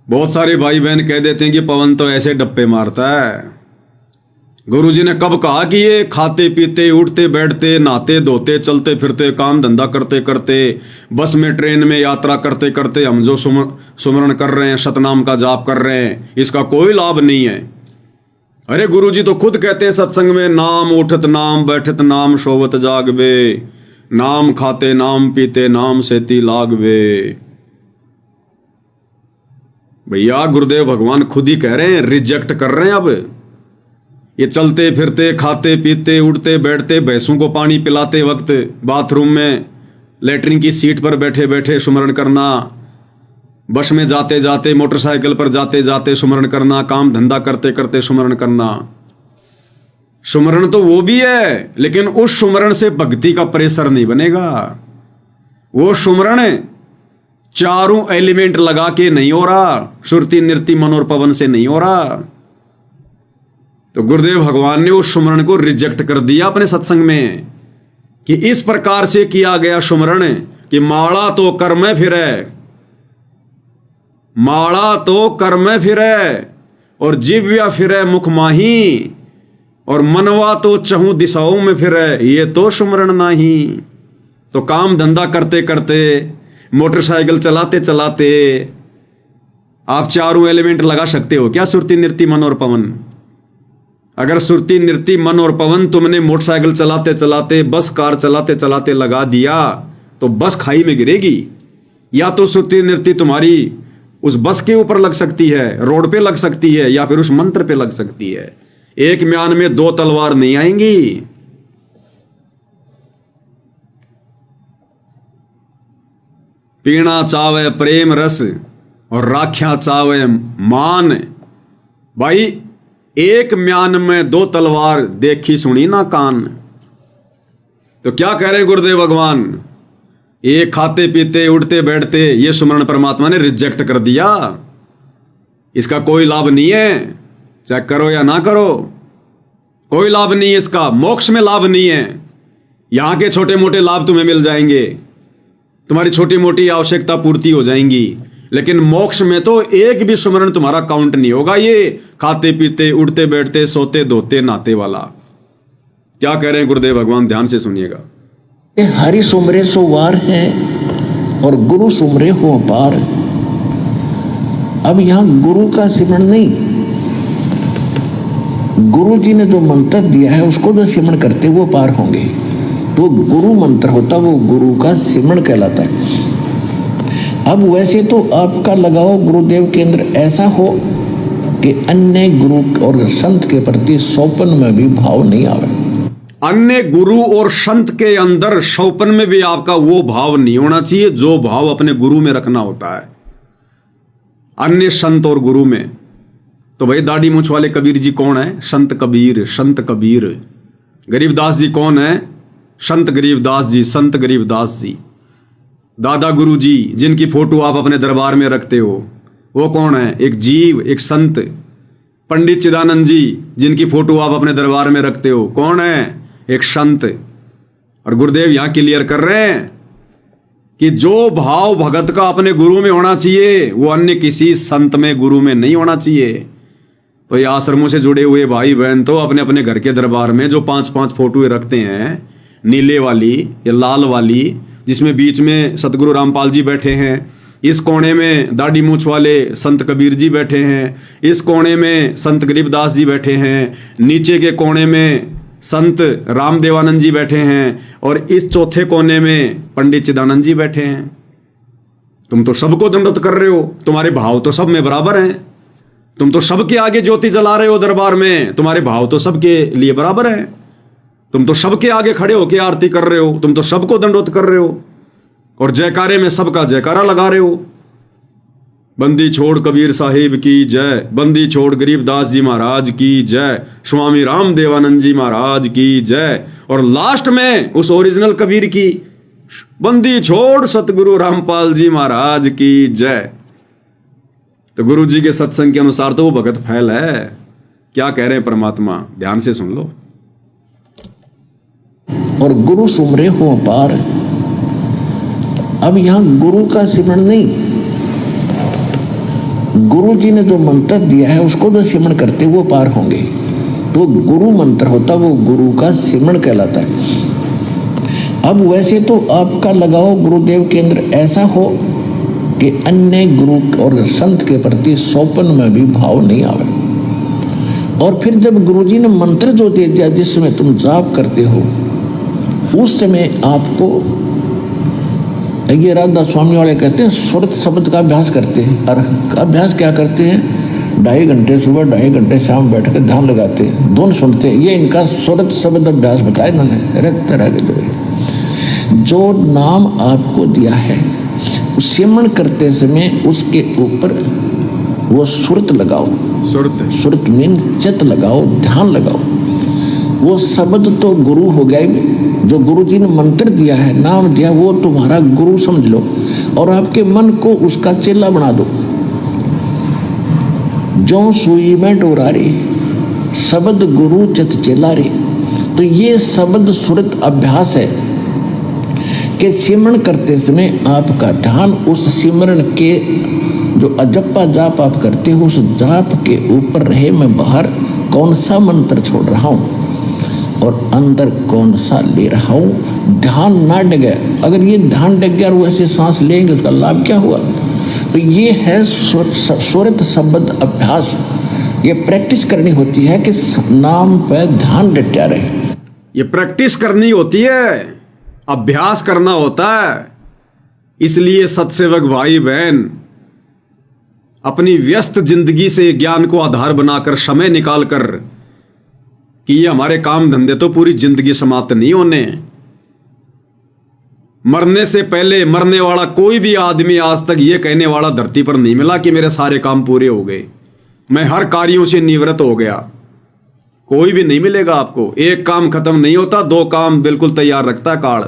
बहुत सारे भाई बहन कह देते हैं कि पवन तो ऐसे डप्पे मारता है। गुरुजी ने कब कहा कि ये खाते पीते उठते बैठते नहाते धोते चलते फिरते काम धंधा करते करते बस में ट्रेन में यात्रा करते करते हम जो सुमरण कर रहे हैं, सतनाम का जाप कर रहे हैं, इसका कोई लाभ नहीं है। अरे गुरुजी तो खुद कहते हैं सत्संग में, नाम उठत नाम बैठत नाम सोवत जागवे, नाम खाते नाम पीते नाम सेती लागवे। भैया गुरुदेव भगवान खुद ही कह रहे हैं, रिजेक्ट कर रहे हैं। अब ये चलते फिरते खाते पीते उठते बैठते भैंसों को पानी पिलाते वक्त बाथरूम में लेटरिन की सीट पर बैठे बैठे सुमरण करना, बस में जाते जाते मोटरसाइकिल पर जाते जाते सुमरण करना, काम धंधा करते करते सुमरण करना। सुमरण तो वो भी है, लेकिन उस सुमरण से भक्ति का प्रेशर नहीं बनेगा। वो सुमरण चारों एलिमेंट लगा के नहीं हो रहा, सुरती नृत्य मन और पवन से नहीं हो रहा। तो गुरुदेव भगवान ने उस सुमरण को रिजेक्ट कर दिया अपने सत्संग में कि इस प्रकार से किया गया सुमरण कि माला तो कर में फिरे, माला तो कर में फिरे और जिव्या फिरे मुख माही, और मनवा तो चहु दिशाओं में फिरे, ये तो सुमरण नहीं। तो काम धंधा करते करते मोटरसाइकिल चलाते चलाते आप चारों एलिमेंट लगा सकते हो क्या? सुरती नृत्य मन और पवन। अगर सुरती नृत्य मन और पवन तुमने मोटरसाइकिल चलाते चलाते बस कार चलाते चलाते लगा दिया तो बस खाई में गिरेगी। या तो सुरती नृत्य तुम्हारी उस बस के ऊपर लग सकती है, रोड पे लग सकती है, या फिर उस मंत्र पे लग सकती है। एक म्यान में दो तलवार नहीं आएंगी। पीना चावे प्रेम रस और राख्या चावे मान। भाई एक म्यान में दो तलवार देखी सुनी ना कान। तो क्या कह रहे गुरुदेव भगवान? ये खाते पीते उठते बैठते ये सुमरण परमात्मा ने रिजेक्ट कर दिया। इसका कोई लाभ नहीं है, चाहे करो या ना करो, कोई लाभ नहीं है इसका। मोक्ष में लाभ नहीं है। यहां के छोटे मोटे लाभ तुम्हें मिल जाएंगे, तुम्हारी छोटी मोटी आवश्यकता पूर्ति हो जाएंगी, लेकिन मोक्ष में तो एक भी सुमरण तुम्हारा काउंट नहीं होगा। ये खाते पीते उठते बैठते सोते धोते नहाते वाला। क्या कह रहे हैं गुरुदेव भगवान? ध्यान से सुनिएगा। हरि सुमरे सो वार है और गुरु सुमरे हो पार। अब यहां गुरु का सिमरण नहीं, गुरु जी ने जो मंत्र दिया है उसको जो सिमरण करते वो पार होंगे। तो गुरु मंत्र होता वो गुरु का सिमरण कहलाता है। अब वैसे तो आपका लगाओ गुरुदेव के अंदर ऐसा हो कि अन्य गुरु और संत के प्रति सौपन में भी भाव नहीं आवे। अन्य गुरु और संत के अंदर सौपन में भी आपका वो भाव नहीं होना चाहिए जो भाव अपने गुरु में रखना होता है। अन्य संत और गुरु में तो भाई दाढ़ी मूंछ वाले कबीर जी कौन है? संत कबीर, संत कबीर। गरीबदास जी कौन है? संत गरीबदास जी, संत गरीबदास जी। दादा गुरु जी जिनकी फोटो आप अपने दरबार में रखते हो वो कौन है? एक जीव, एक संत। पंडित चिदानंद जी जिनकी फोटो आप अपने दरबार में रखते हो कौन है? एक संत। और गुरुदेव यहां क्लियर कर रहे हैं कि जो भाव भगत का अपने गुरु में होना चाहिए वो अन्य किसी संत में गुरु में नहीं होना चाहिए। तो ये आश्रमों से जुड़े हुए भाई बहन तो अपने अपने घर के दरबार में जो 5-5 फोटो रखते हैं, नीले वाली या लाल वाली, जिसमें बीच में सतगुरु रामपाल जी बैठे हैं, इस कोने में दाढ़ी मूंछ वाले संत कबीर जी बैठे हैं, इस कोने में संत गरीबदास जी बैठे हैं, नीचे के कोने में संत रामदेवानंद जी बैठे हैं, और इस चौथे कोने में पंडित चिदानंद जी बैठे हैं। तुम तो सबको दंडवत कर रहे हो, तुम्हारे भाव तो सब में बराबर हैं। तुम तो सबके आगे ज्योति जला रहे हो दरबार में, तुम्हारे भाव तो सबके लिए बराबर हैं। तुम तो सबके आगे खड़े होके आरती कर रहे हो, तुम तो सबको दंडवत कर रहे हो और जयकारे में सबका जयकारा लगा रहे हो। बंदी छोड़ कबीर साहिब की जय, बंदी छोड़ गरीबदास जी महाराज की जय, स्वामी रामदेवानंद जी महाराज की जय, और लास्ट में उस ओरिजिनल कबीर की बंदी छोड़ सतगुरु रामपाल जी महाराज की जय। तो गुरु जी के सत्संग के अनुसार तो वो भगत फैल है। क्या कह रहे हैं परमात्मा? ध्यान से सुन लो। और गुरु सुमरे हो पार। अब यहां गुरु का सिमरण नहीं, गुरु जी ने जो मंत्र दिया है उसको जो सिमरण करते वो पार होंगे। तो गुरु मंत्र होता वो गुरु का सिमरण कहलाता है। अब वैसे तो आपका लगाओ गुरुदेव के अंदर ऐसा हो कि अन्य गुरु और संत के प्रति सौपन में भी भाव नहीं आवे। और फिर जब गुरुजी ने मंत्र जो दे दिया जिस समय तुम जाप करते हो उस समय आपको, ये राधा स्वामी वाले कहते हैं सुरत शब्द का अभ्यास करते हैं। और अभ्यास क्या करते हैं, 2.5 घंटे सुबह 2.5 घंटे शाम बैठ कर ध्यान लगाते हैं, धुन सुनते हैं। ये इनका सुरत शब्द अभ्यास बताया इन्होंने। रत तरह के जो नाम आपको दिया है सिमरण करते समय उसके ऊपर वो सुरत लगाओ। सुरत मीन चित लगाओ, ध्यान लगाओ। वो शब्द तो गुरु हो गया, जो गुरु जी ने मंत्र दिया है, नाम दिया, वो तुम्हारा गुरु समझ लो और आपके मन को उसका चेला बना दो। जो सुई में डोरा रे शब्द गुरु चित चेला रे। तो ये शब्द सुरत अभ्यास है कि सिमरण करते समय आपका ध्यान उस सिमरण के जो अजप्पा जाप आप करते हो उस जाप के ऊपर रहे। मैं बाहर कौन सा मंत्र छोड़ रहा हूँ और अंदर कौन सा ले रहा हूँ, ध्यान ना डगे। अगर ये ध्यान डग गया और वैसे सांस लेंगे उसका लाभ क्या हुआ। तो ये है सुरत शब्द अभ्यास। ये प्रैक्टिस करनी होती है कि नाम पे ध्यान डटा रहे। ये प्रैक्टिस करनी होती है, अभ्यास करना होता है। इसलिए सत्सेवक भाई बहन अपनी व्यस्त जिंदगी से ज्ञान को आधार बनाकर समय निकालकर कि ये हमारे काम धंधे तो पूरी जिंदगी समाप्त नहीं होने। मरने से पहले मरने वाला कोई भी आदमी आज तक ये कहने वाला धरती पर नहीं मिला कि मेरे सारे काम पूरे हो गए, मैं हर कार्यों से निवृत्त हो गया। कोई भी नहीं मिलेगा आपको। एक काम खत्म नहीं होता, 2 काम बिल्कुल तैयार रखता है काल।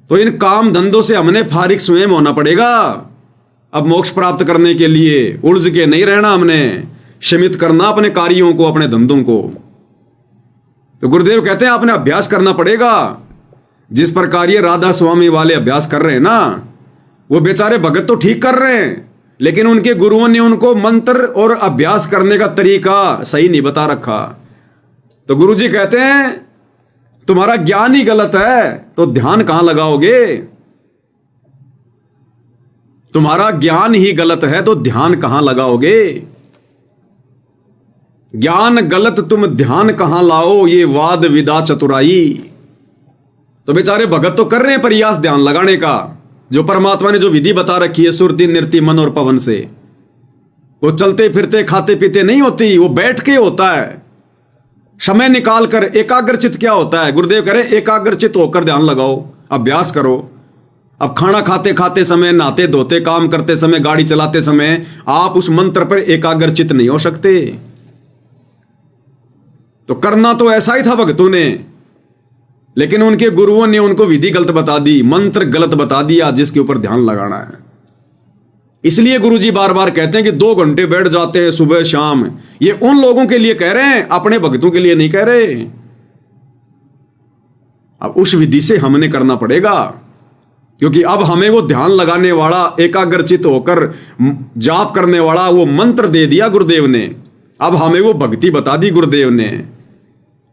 तो इन काम धंधों से हमने फारिग स्वयं होना पड़ेगा। अब मोक्ष प्राप्त करने के लिए उलझ के नहीं रहना, हमने सीमित करना अपने कार्यों को, अपने धंधों को। तो गुरुदेव कहते हैं आपने अभ्यास करना पड़ेगा। जिस प्रकार ये राधा स्वामी वाले अभ्यास कर रहे हैं ना, वो बेचारे भगत तो ठीक कर रहे हैं, लेकिन उनके गुरुओं ने उनको मंत्र और अभ्यास करने का तरीका सही नहीं बता रखा। तो गुरुजी कहते हैं तुम्हारा ज्ञान ही गलत है तो ध्यान कहां लगाओगे। तुम्हारा ज्ञान ही गलत है तो ध्यान कहां लगाओगे। ज्ञान गलत तुम ध्यान कहां लाओ, ये वाद विदा चतुराई। तो बेचारे भगत तो कर रहे हैं प्रयास ध्यान लगाने का, जो परमात्मा ने जो विधि बता रखी है सुरति नृत्य मन और पवन से। वो चलते फिरते खाते पीते नहीं होती, वो बैठ के होता है। समय निकाल कर एकाग्रचित क्या होता है, गुरुदेव कह रहे एकाग्रचित होकर ध्यान लगाओ, अभ्यास करो। अब खाना खाते खाते समय, नहाते धोते, काम करते समय, गाड़ी चलाते समय आप उस मंत्र पर एकाग्रचित नहीं हो सकते। तो करना तो ऐसा ही था भक्तों ने, लेकिन उनके गुरुओं ने उनको विधि गलत बता दी, मंत्र गलत बता दिया जिसके ऊपर ध्यान लगाना है। इसलिए गुरुजी बार बार कहते हैं कि 2 घंटे बैठ जाते हैं सुबह शाम। ये उन लोगों के लिए कह रहे हैं, अपने भक्तों के लिए नहीं कह रहे। अब उस विधि से हमने करना पड़ेगा, क्योंकि अब हमें वो ध्यान लगाने वाला, एकाग्रचित होकर जाप करने वाला वो मंत्र दे दिया गुरुदेव ने। अब हमें वो भक्ति बता दी गुरुदेव ने।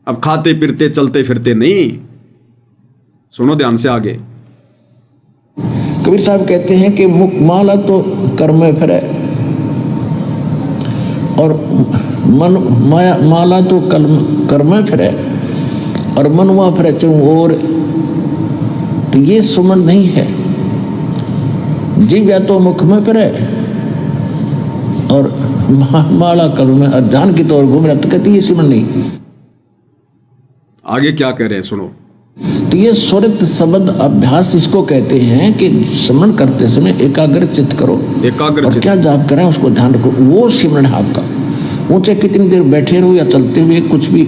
अब खाते पीते चलते फिरते नहीं। सुनो ध्यान से आगे। कबीर साहब कहते हैं कि मुख माला तो कर्म में फिरे और मन माया माला तो कर्म में फिरे और मनवा फिरे और। तो ये सुमन नहीं है। जीव या तो मुख में फिरे और माला कर्म में अज्ञान की तौर घूम रहा, तो कहती ये सुमन नहीं। आगे क्या कह रहे हैं सुनो। तो ये सुरत शब्द अभ्यास इसको कहते हैं कि स्मरण करते समय एकाग्र चित्त करो। और क्या जाप करें उसको ध्यान रखो, वो सिमरण है आपका। ऊंचे कितनी देर बैठे रहो या चलते हुए कुछ भी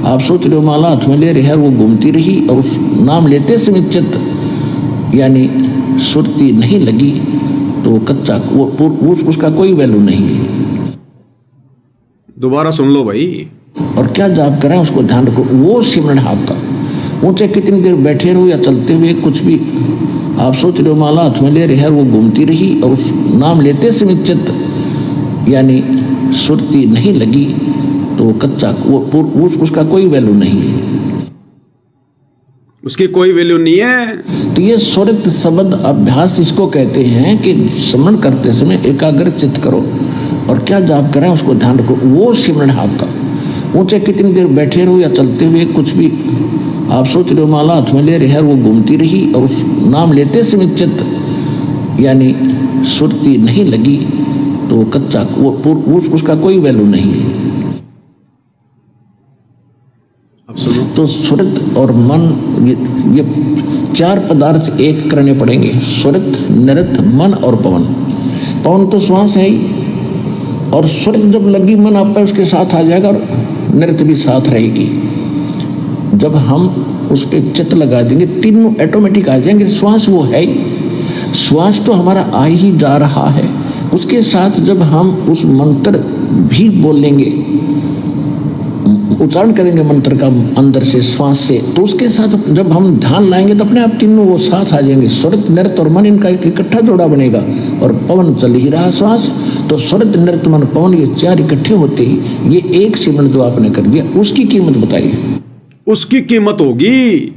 आप सोच रहे हो, माला हाथ में ले रहे हैं, वो घूमती रही और उस नाम लेते समय चित्त यानी सुरती नहीं लगी तो वो कच्चा, वो उसका कोई वैल्यू नहीं है। दोबारा सुन लो भाई। और क्या जाप करें उसको ध्यान रखो, वो सिमरण है आपका। ऊंचे कितनी देर बैठे रहो या चलते हुए कुछ भी आप सोच रहे हो माला हाथ में ले रहे हैं, वो घूमती रही और उस नाम लेते समय चित्त यानी सुरती नहीं लगी तो वो कच्चा वो उसका कोई वैल्यू नहीं है, उसकी कोई वैल्यू नहीं है। तो ये सुरत शब्द अभ्यास इसको कहते हैं कि स्मरण करते समय एकाग्र चित्त करो और क्या जाप करें उसको ध्यान रखो, वो सिमरण है आपका। ऊंचे कितनी देर बैठे रहो या चलते हुए कुछ भी, आप सोच रहे हो माला हाथ में ले रहे हैं, वो घूमती रही और उस नाम लेते समय चित्त यानी सुरती नहीं लगी तो वो कच्चा वो उसका कोई वैल्यू नहीं है। अब सुनो, तो सुरत और मन ये चार पदार्थ एक करने पड़ेंगे, सुरत नृत मन और पवन। पवन तो श्वास है ही, और सुरत जब लगी मन आपका उसके साथ आ जाएगा और नृत्य भी साथ रहेगी। जब हम उस पर चित्त लगा देंगे तीनों ऑटोमेटिक आ जाएंगे। श्वास वो है ही, श्वास तो हमारा आ ही जा रहा है, उसके साथ जब हम उस मंत्र भी बोलेंगे, उच्चारण करेंगे मंत्र का अंदर से श्वास से, तो उसके साथ जब हम ध्यान लाएंगे तो अपने आप तीनों वो साथ आ जाएंगे। सुरत नृत्य और मन इनका एक इकट्ठा जोड़ा बनेगा और पवन चल ही रहा श्वास, तो सुरत नृत्य मन पवन ये चार इकट्ठे होते ही ये एक सिमरण जो आपने कर दिया, उसकी कीमत बताइए। उसकी कीमत होगी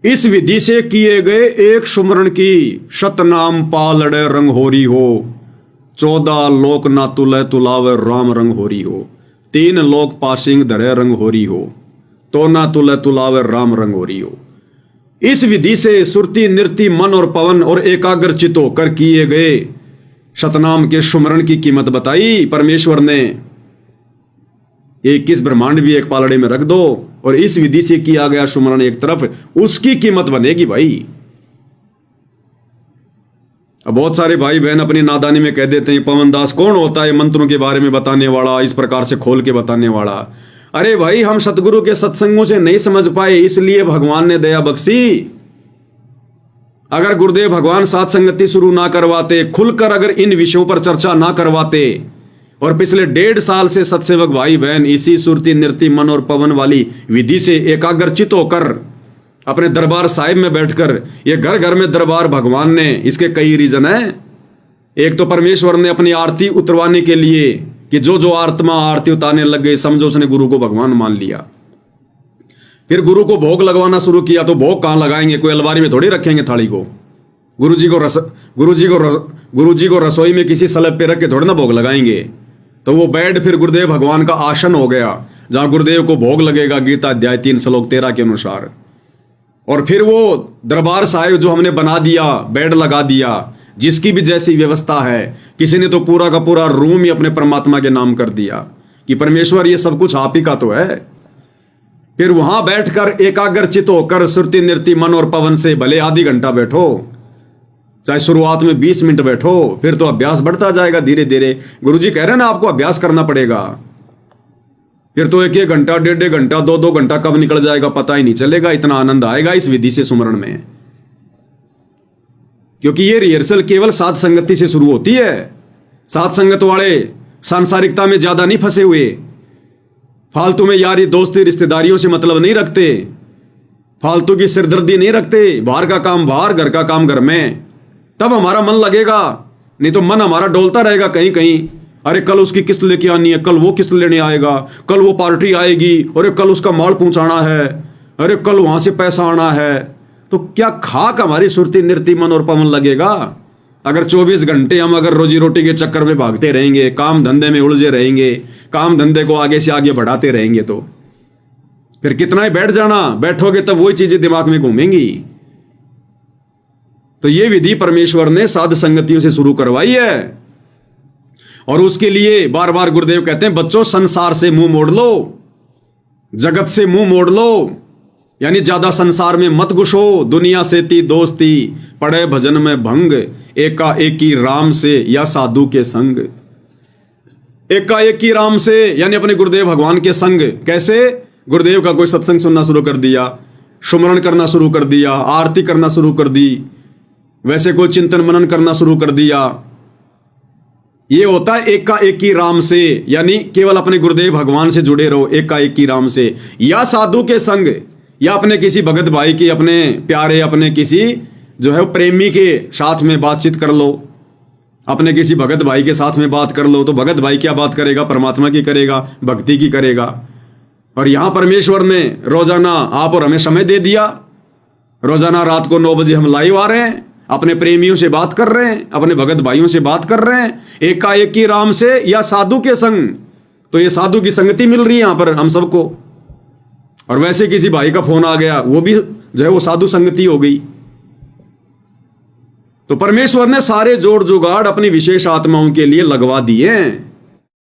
इस विधि से किए गए एक सुमरण की, शतनाम पालड़े रंग होरी हो, 14 लोक ना तुले तुलावे राम रंग होरी हो, 3 लोक पासिंग धरे रंग होरी हो, तो ना तुले तुलावे राम रंग होरी हो। इस विधि से सुरती नृत्य मन और पवन और एकाग्र चित्त होकर किए गए शतनाम के सुमरण की कीमत बताई परमेश्वर ने। 21 ब्रह्मांड भी एक पालड़े में रख दो और इस विधि से किया गया सुमरण एक तरफ, उसकी कीमत बनेगी भाई। अब बहुत सारे भाई बहन अपनी नादानी में कह देते हैं पवन दास कौन होता है मंत्रों के बारे में बताने वाला, इस प्रकार से खोल के बताने वाला। अरे भाई हम सतगुरु के सत्संगों से नहीं समझ पाए, इसलिए भगवान ने दया बख्शी। अगर गुरुदेव भगवान साथ संगति शुरू ना करवाते, खुलकर अगर इन विषयों पर चर्चा ना करवाते और पिछले 1.5 साल से सत्सेवक भाई बहन इसी सुरती नृत्य मन और पवन वाली विधि से एकाग्रचित होकर अपने दरबार साहिब में बैठकर, ये घर घर में दरबार भगवान ने, इसके कई रीजन है। एक तो परमेश्वर ने अपनी आरती उतरवाने के लिए कि जो जो आत्मा आरती उतारने लग गई समझो उसने गुरु को भगवान मान लिया। फिर गुरु को भोग लगवाना शुरू किया, तो भोग कहां लगाएंगे, कोई अलमारी में थोड़ी रखेंगे थाली को। गुरु जी को रसोई में किसी स्लैब पे रख के थोड़ी ना भोग लगाएंगे। तो वो बेड फिर गुरुदेव भगवान का आसन हो गया, जहां गुरुदेव को भोग लगेगा गीता अध्याय 3 श्लोक 13 के अनुसार। और फिर वो दरबार साहिब जो हमने बना दिया, बेड लगा दिया, जिसकी भी जैसी व्यवस्था है, किसी ने तो पूरा का पूरा रूम ही अपने परमात्मा के नाम कर दिया कि परमेश्वर ये सब कुछ आप ही का तो है। फिर वहां बैठकर एकाग्रचित होकर सुरती नृत्य मन और पवन से भले आधी घंटा बैठो, चाहे शुरुआत में 20 मिनट बैठो, फिर तो अभ्यास बढ़ता जाएगा धीरे धीरे। गुरुजी कह रहे हैं ना आपको अभ्यास करना पड़ेगा, फिर तो 1-1 घंटा 1.5 घंटा 2-2 घंटा कब निकल जाएगा पता ही नहीं चलेगा। इतना आनंद आएगा इस विधि से सुमरण में, क्योंकि ये रिहर्सल केवल साध संगति से शुरू होती है। साध संगत वाले सांसारिकता में ज्यादा नहीं फंसे हुए, फालतू में यारी दोस्ती रिश्तेदारियों से मतलब नहीं रखते, फालतू की सिरदर्दी नहीं रखते, बाहर का काम बाहर, घर का काम घर में, तब हमारा मन लगेगा। नहीं तो मन हमारा डोलता रहेगा कहीं कहीं, अरे कल उसकी किस्त लेके आनी है, कल वो किस्त लेने आएगा, कल वो पार्टी आएगी, अरे कल उसका माल पहुंचाना है, अरे कल वहां से पैसा आना है। तो क्या खाक हमारी सुरती नृत्य मन और पवन लगेगा अगर 24 घंटे हम अगर रोजी रोटी के चक्कर में भागते रहेंगे, काम धंधे में उलझे रहेंगे, काम धंधे को आगे से आगे बढ़ाते रहेंगे, तो फिर कितना ही बैठ जाना, बैठोगे तब वही चीजें दिमाग में घूमेंगी। तो ये विधि परमेश्वर ने साध संगतियों से शुरू करवाई है, और उसके लिए बार बार गुरुदेव कहते हैं बच्चों संसार से मुंह मोड़ लो, जगत से मुंह मोड़ लो, यानी ज्यादा संसार में मत घुसो, दुनिया से ती दोस्ती, पड़े भजन में भंग, एकाएकी राम से या साधु के संग। एकाएकी राम से यानी अपने गुरुदेव भगवान के संग। कैसे? गुरुदेव का कोई सत्संग सुनना शुरू कर दिया, सुमरण करना शुरू कर दिया, आरती करना शुरू कर दी, वैसे कोई चिंतन मनन करना शुरू कर दिया। ये होता है एकाएकी राम से, यानी केवल अपने गुरुदेव भगवान से जुड़े रहो एकाएकी राम से, या साधु के संग, या अपने किसी भगत भाई की, अपने प्यारे, अपने किसी जो है वो प्रेमी के साथ में बातचीत कर लो, अपने किसी भगत भाई के साथ में बात कर लो, तो भगत भाई क्या बात करेगा? परमात्मा की करेगा, भक्ति की करेगा। और यहां परमेश्वर ने रोजाना आप और हमें समय दे दिया, रोजाना रात को 9 बजे हम लाइव आ रहे हैं, अपने प्रेमियों से बात कर रहे हैं, अपने भगत भाइयों से बात कर रहे हैं, एकाएकी राम से या साधु के संग। तो ये साधु की संगति मिल रही है यहां पर हम सबको। और वैसे किसी भाई का फोन आ गया, वो भी जो है वो साधु संगति हो गई। तो परमेश्वर ने सारे जोड़ जुगाड़ अपनी विशेष आत्माओं के लिए लगवा दिए हैं।